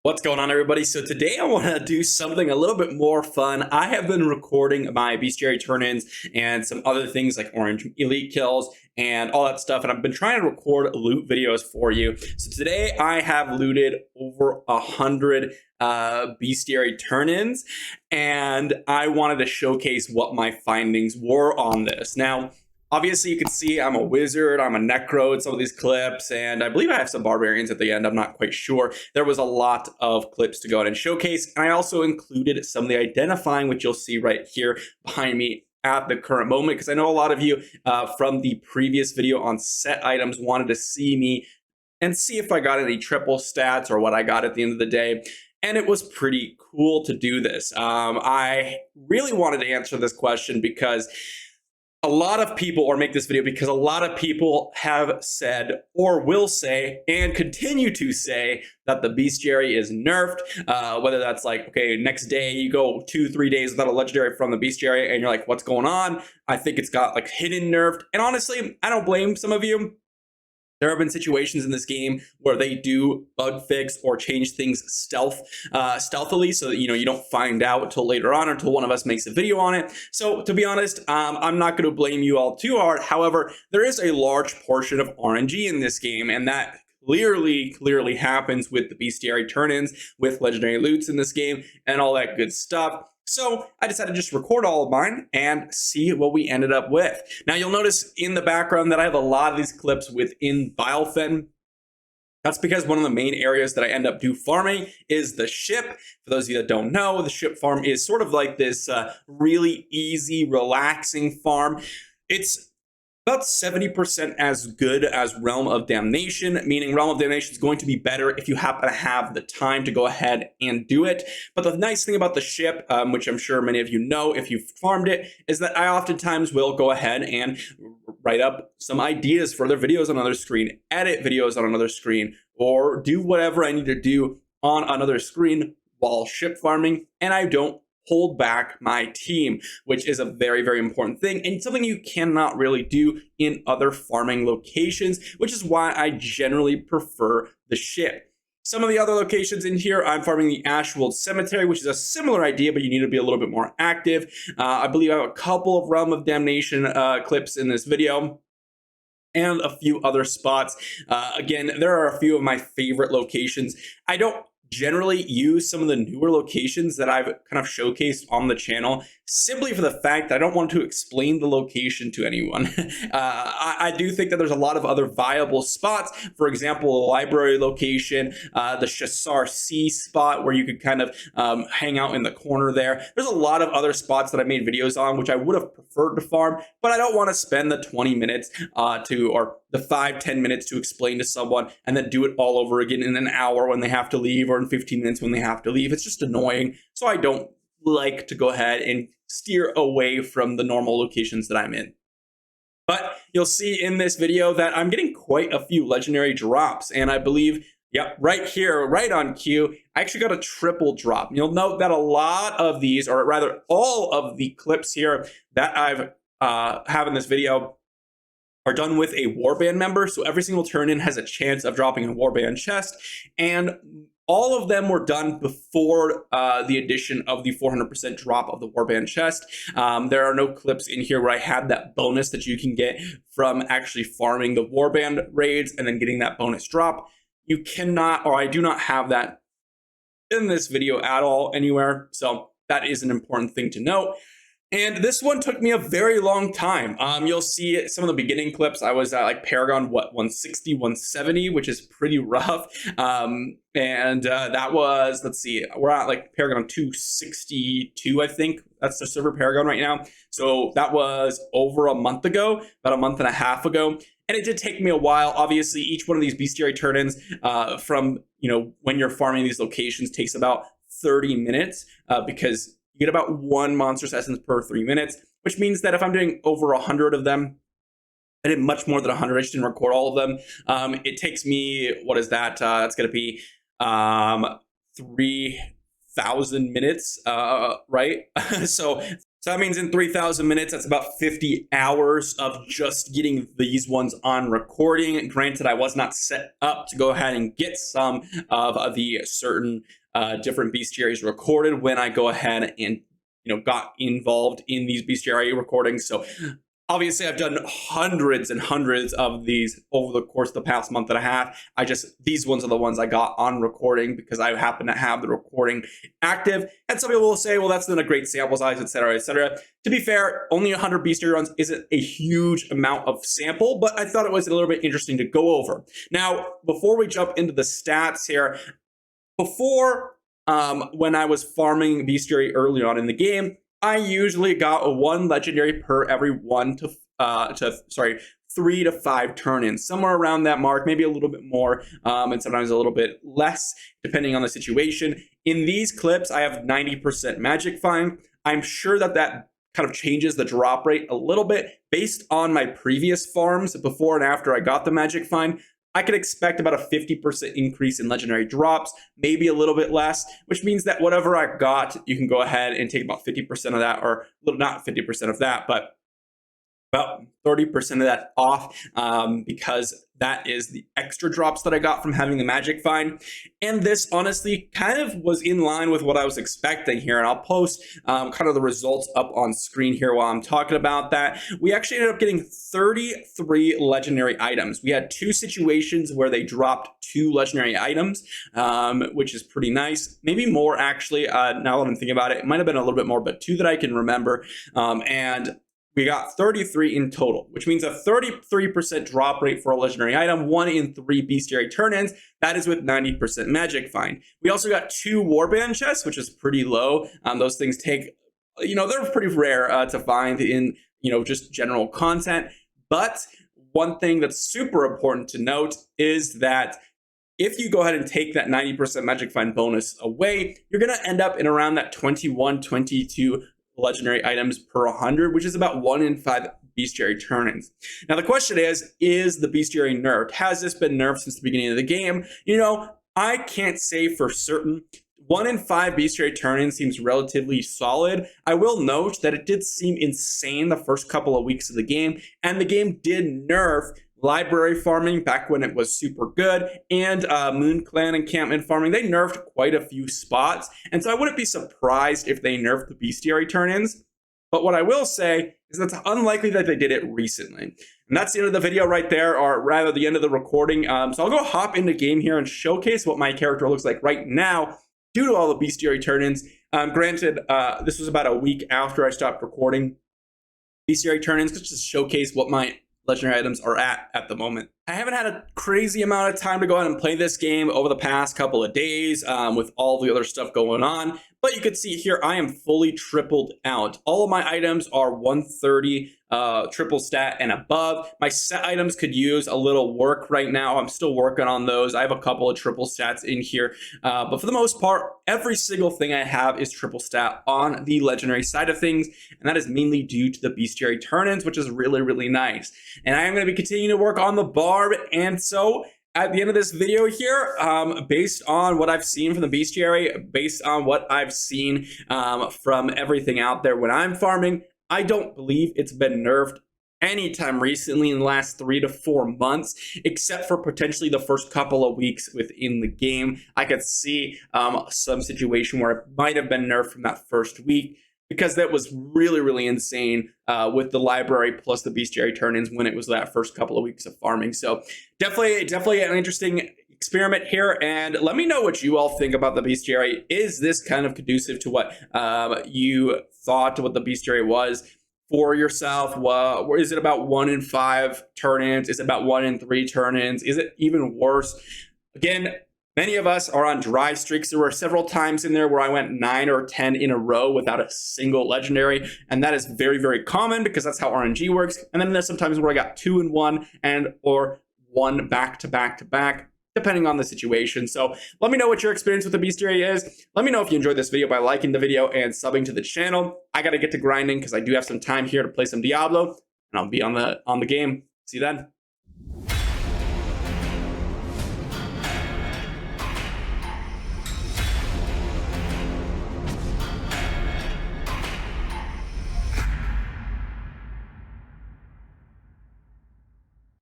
What's going on, everybody? So today I want to do something a little bit more fun. I have been recording my Bestiary turn-ins and some other things like orange elite kills and all that stuff, and I've been trying to record loot videos for you. So today I have looted over 100 Bestiary turn-ins, and I wanted to showcase what my findings were on this. Now, obviously, you can see I'm a wizard, I'm a necro in some of these clips, and I believe I have some barbarians at the end. I'm not quite sure. There was a lot of clips to go out and showcase. And I also included some of the identifying, which you'll see right here behind me at the current moment, because I know a lot of you from the previous video on set items wanted to see me and see if I got any triple stats or what I got at the end of the day. And it was pretty cool to do this. I really wanted to answer this question because a lot of people, or make this video because a lot of people have said or will say and continue to say that the Bestiary is nerfed, whether that's like, okay, next day you go 2-3 days without a legendary from the Bestiary and you're like, what's going on? I think it's got like hidden nerfed. And honestly, I don't blame some of you. There have been situations in this game where they do bug fix or change things stealthily, so that you don't find out until later on, until one of us makes a video on it. So to be honest, I'm not going to blame you all too hard. However, there is a large portion of RNG in this game, and that clearly happens with the Bestiary turn-ins, with legendary loots in this game, and all that good stuff. So I decided to just record all of mine and see what we ended up with. Now you'll notice in the background that I have a lot of these clips within Bilefen. That's because one of the main areas that I end up farming is the ship. For those of you that don't know, the ship farm is sort of like this really easy, relaxing farm. It's about 70% as good as Realm of Damnation, meaning Realm of Damnation is going to be better if you happen to have the time to go ahead and do it. But the nice thing about the ship, which I'm sure many of you know if you've farmed it, is that I oftentimes will go ahead and write up some ideas for other videos on another screen, edit videos on another screen, or do whatever I need to do on another screen while ship farming, and I don't hold back my team, which is a very important thing and something you cannot really do in other farming locations, which is why I generally prefer the ship. Some of the other locations in here, I'm farming the Ashwold Cemetery, which is a similar idea, but you need to be a little bit more active. I believe I have a couple of Realm of Damnation clips in this video, and a few other spots. Again, there are a few of my favorite locations. I don't generally use some of the newer locations that I've kind of showcased on the channel simply for the fact that I don't want to explain the location to anyone. I do think that there's a lot of other viable spots. For example, a library location, the Chassar Sea spot where you could kind of hang out in the corner there. There's a lot of other spots that I made videos on which I would have preferred to farm, but I don't want to spend the 20 minutes or the 5-10 minutes to explain to someone and then do it all over again in an hour when they have to leave, or in 15 minutes when they have to leave. It's just annoying. So I don't like to go ahead and steer away from the normal locations that I'm in. But you'll see in this video that I'm getting quite a few legendary drops, and I believe, yep, right here, right on cue, I actually got a triple drop. You'll note that a lot of these, or rather all of the clips here that I've have in this video are done with a warband member, so every single turn-in has a chance of dropping a warband chest, and all of them were done before the addition of the 400% drop of the warband chest. There are no clips in here where I had that bonus that you can get from actually farming the warband raids and then getting that bonus drop. You cannot, or I do not have that in this video at all anywhere, so that is an important thing to note. And this one took me a very long time. You'll see some of the beginning clips. I was at like Paragon, 160, 170, which is pretty rough. That was, let's see, we're at like Paragon 262, I think. That's the server Paragon right now. So that was over a month ago, about a month and a half ago. And it did take me a while. Obviously, each one of these Bestiary turn-ins from, when you're farming these locations takes about 30 minutes because you get about 1 monstrous essence per 3 minutes, which means that if I'm doing over 100 of them, I did much more than 100. I just didn't record all of them. It takes me, what is that? That's going to be 3,000 minutes, right? So So that means in 3,000 minutes, that's about 50 hours of just getting these ones on recording. Granted, I was not set up to go ahead and get some of the certain different bestiaries recorded when I go ahead and got involved in these bestiary recordings. So obviously, I've done hundreds and hundreds of these over the course of the past month and a half. These ones are the ones I got on recording because I happen to have the recording active. And some people will say, well, that's not a great sample size, et cetera, et cetera. To be fair, only 100 bestiary runs isn't a huge amount of sample, but I thought it was a little bit interesting to go over. Now, before we jump into the stats here, before when I was farming bestiary early on in the game, I usually got one legendary per every 3 to 5 turn-ins, somewhere around that mark, maybe a little bit more, and sometimes a little bit less, depending on the situation. In these clips, I have 90% magic find. I'm sure that kind of changes the drop rate a little bit based on my previous farms before and after I got the magic find. I could expect about a 50% increase in legendary drops, maybe a little bit less, which means that whatever I got, you can go ahead and take about 50% of that, or not 50% of that, but about 30% of that off, because that is the extra drops that I got from having the magic find. And this honestly kind of was in line with what I was expecting here. And I'll post kind of the results up on screen here while I'm talking about that. We actually ended up getting 33 legendary items. We had 2 situations where they dropped 2 legendary items, which is pretty nice. Maybe more actually, now that I'm thinking about it. It might have been a little bit more, but 2 that I can remember. And we got 33 in total, which means a 33% drop rate for a legendary item, 1 in 3 bestiary turn-ins. That is with 90% magic find. We also got 2 warband chests, which is pretty low. Those things take, they're pretty rare to find in, just general content. But one thing that's super important to note is that if you go ahead and take that 90% magic find bonus away, you're going to end up in around that 21, 22 legendary items per 100, which is about 1 in 5 bestiary turn-ins. Now the question is the bestiary nerfed? Has this been nerfed since the beginning of the game? I can't say for certain. 1 in 5 bestiary turn-ins seems relatively solid. I will note that it did seem insane the first couple of weeks of the game, and the game did nerf library farming back when it was super good, and Moon Clan encampment farming. They nerfed quite a few spots, and so I wouldn't be surprised if they nerfed the bestiary turn-ins. But what I will say is that it's unlikely that they did it recently. And that's the end of the video right there, or rather the end of the recording. So I'll go hop into game here and showcase what my character looks like right now due to all the bestiary turn-ins. Granted, this was about a week after I stopped recording bestiary turn-ins, just to showcase what my legendary items are at the moment. I haven't had a crazy amount of time to go out and play this game over the past couple of days with all the other stuff going on, but you can see here I am fully tripled out. All of my items are 130 triple stat and above. My set items could use a little work right now. I'm still working on those. I have a couple of triple stats in here, but for the most part, every single thing I have is triple stat on the legendary side of things, and that is mainly due to the bestiary turn-ins, which is really, really nice. And I am going to be continuing to work on the barb, and so at the end of this video here, based on what I've seen from the bestiary, based on what I've seen from everything out there when I'm farming, I don't believe it's been nerfed anytime recently in the last 3 to 4 months, except for potentially the first couple of weeks within the game. I could see some situation where it might have been nerfed from that first week, because that was really, really insane with the library plus the bestiary turn-ins when it was that first couple of weeks of farming. So definitely an interesting experiment here, and let me know what you all think about the bestiary. Is this kind of conducive to what you thought what the bestiary was for yourself? Or is it about 1 in 5 turn-ins? Is it about 1 in 3 turn-ins? Is it even worse? Again, many of us are on dry streaks. There were several times in there where I went 9 or 10 in a row without a single legendary, and that is very, very common because that's how RNG works. And then there's some times where I got 2 in 1 or 1 back to back to back, depending on the situation. So let me know what your experience with the bestiary is. Let me know if you enjoyed this video by liking the video and subbing to the channel. I got to get to grinding because I do have some time here to play some Diablo, and I'll be on the game. See you then.